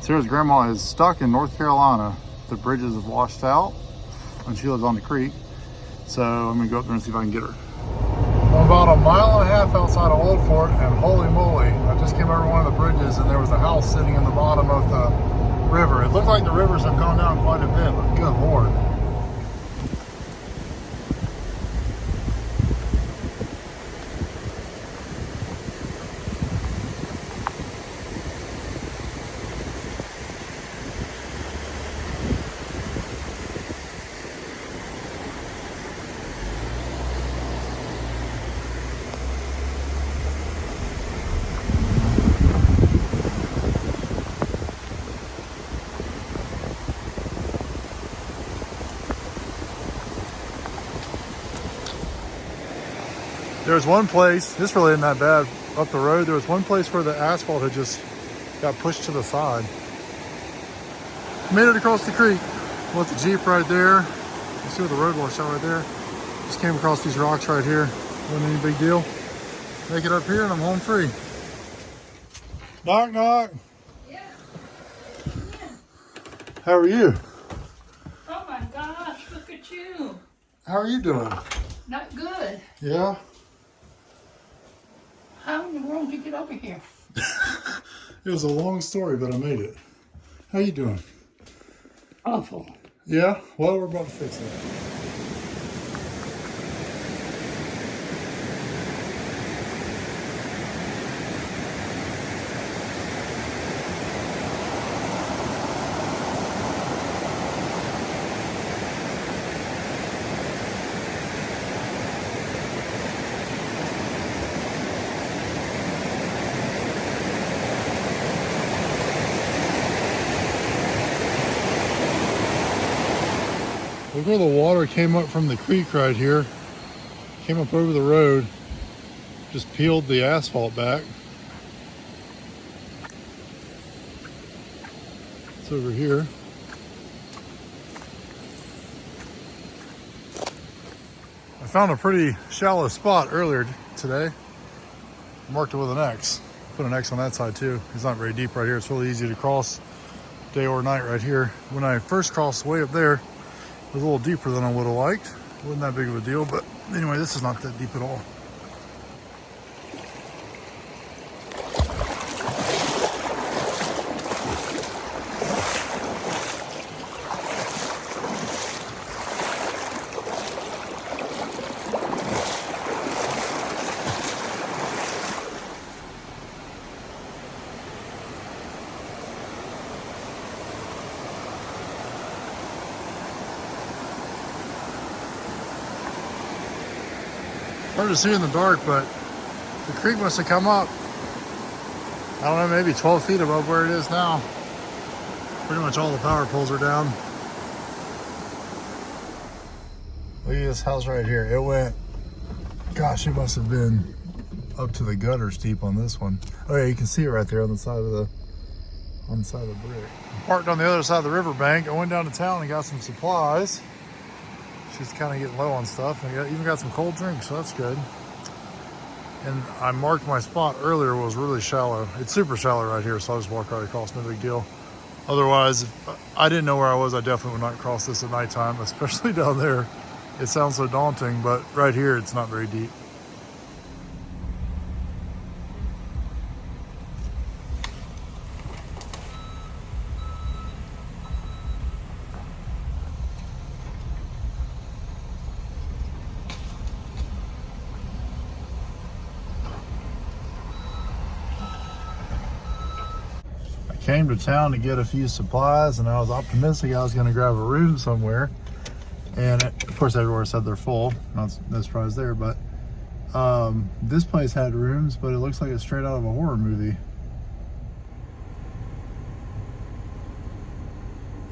Sarah's grandma is stuck in North Carolina. The bridges have washed out and she lives on the creek. So I'm gonna go up there and see if I can get her. I'm about 1.5 miles outside of Old Fort, and holy moly, I just came over one of the bridges and there was a house sitting in the bottom of the river. It looked like the rivers have gone down quite a bit, but good Lord. There was one place, this really isn't that bad, up the road, there was one place where the asphalt had just got pushed to the side. Made it across the creek. Left the Jeep right there. You see where the road washed out right there? Just came across these rocks right here. Wasn't any big deal. Make it up here and I'm home free. Knock, knock. Yeah. How are you? Oh my gosh, look at you. How are you doing? Not good. Yeah? How in the world did you get over here? It was a long story, but I made it. How you doing? Awful. Yeah? Well, we're about to fix it. Look where the water came up from the creek right here. Came up over the road. Just peeled the asphalt back. It's over here. I found a pretty shallow spot earlier today. Marked it with an X. Put an X on that side too. It's not very deep right here. It's really easy to cross day or night right here. When I first crossed way up there, it was a little deeper than I would have liked. Wasn't that big of a deal, but anyway, this is not that deep at all. Hard to see in the dark, but the creek must have come up, I don't know, maybe 12 feet above where it is now. Pretty much all the power poles are down. Look at this house right here. It went, gosh, it must have been up to the gutters deep on this one. Oh yeah, you can see it right there on the side of the brick. I'm parked on the other side of the riverbank. I went down to town and got some supplies. She's kind of getting low on stuff. I even got some cold drinks, so that's good. And I marked my spot earlier, was really shallow. It's super shallow right here, so I'll just walk right across, no big deal. Otherwise, if I didn't know where I was, I definitely would not cross this at nighttime, especially down there. It sounds so daunting, but right here, it's not very deep. Came to town to get a few supplies, and I was optimistic I was going to grab a room somewhere. And of course, everywhere said they're full. No surprise there, but this place had rooms, but it looks like it's straight out of a horror movie.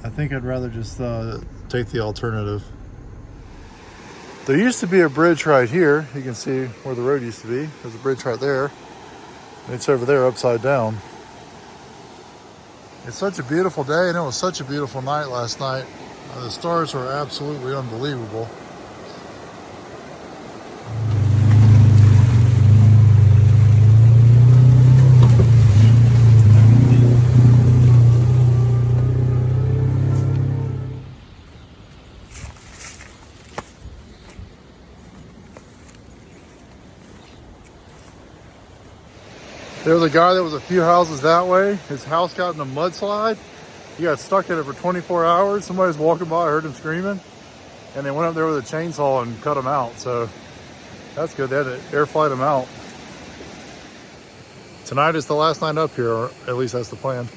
I think I'd rather just take the alternative. There used to be a bridge right here. You can see where the road used to be. There's a bridge right there. It's over there upside down. It's such a beautiful day, and it was such a beautiful night last night. The stars were absolutely unbelievable. There was a guy that was a few houses that way. His house got in a mudslide. He got stuck in it for 24 hours. Somebody was walking by, I heard him screaming, and they went up there with a chainsaw and cut him out. So that's good. They had to air flight him out. Tonight is the last night up here, or at least that's the plan.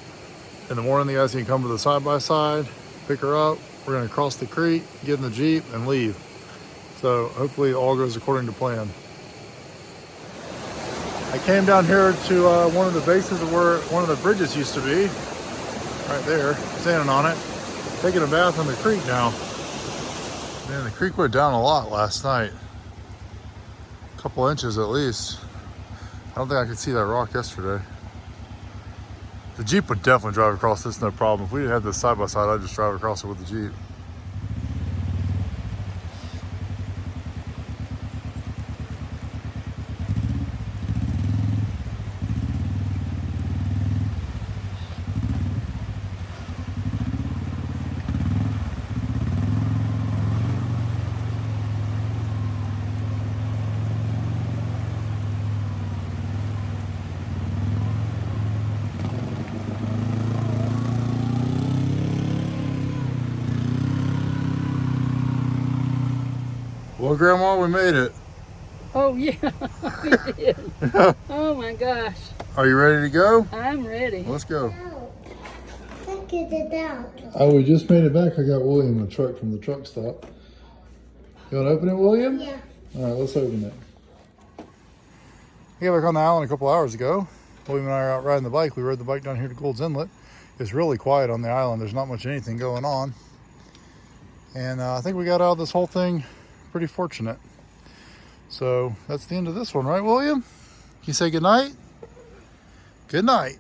In the morning, the guys can come to the side-by-side, pick her up. We're gonna cross the creek, get in the Jeep, and leave. So hopefully all goes according to plan. I came down here to one of the bases of where one of the bridges used to be. Right there, standing on it. Taking a bath in the creek now. Man, the creek went down a lot last night. A couple inches at least. I don't think I could see that rock yesterday. The Jeep would definitely drive across this, no problem. If we didn't have this side by side, I'd just drive across it with the Jeep. Well, Grandma, we made it. Oh, yeah, we did. Oh, my gosh. Are you ready to go? I'm ready. Let's go. Look at it out. Oh, we just made it back. I got William a truck from the truck stop. You want to open it, William? Yeah. All right, let's open it. We got back on the island a couple hours ago. William and I are out riding the bike. We rode the bike down here to Gould's Inlet. It's really quiet on the island. There's not much anything going on. And I think we got out of this whole thing pretty fortunate. So that's the end of this one, right, William? Can you say good night? Good night.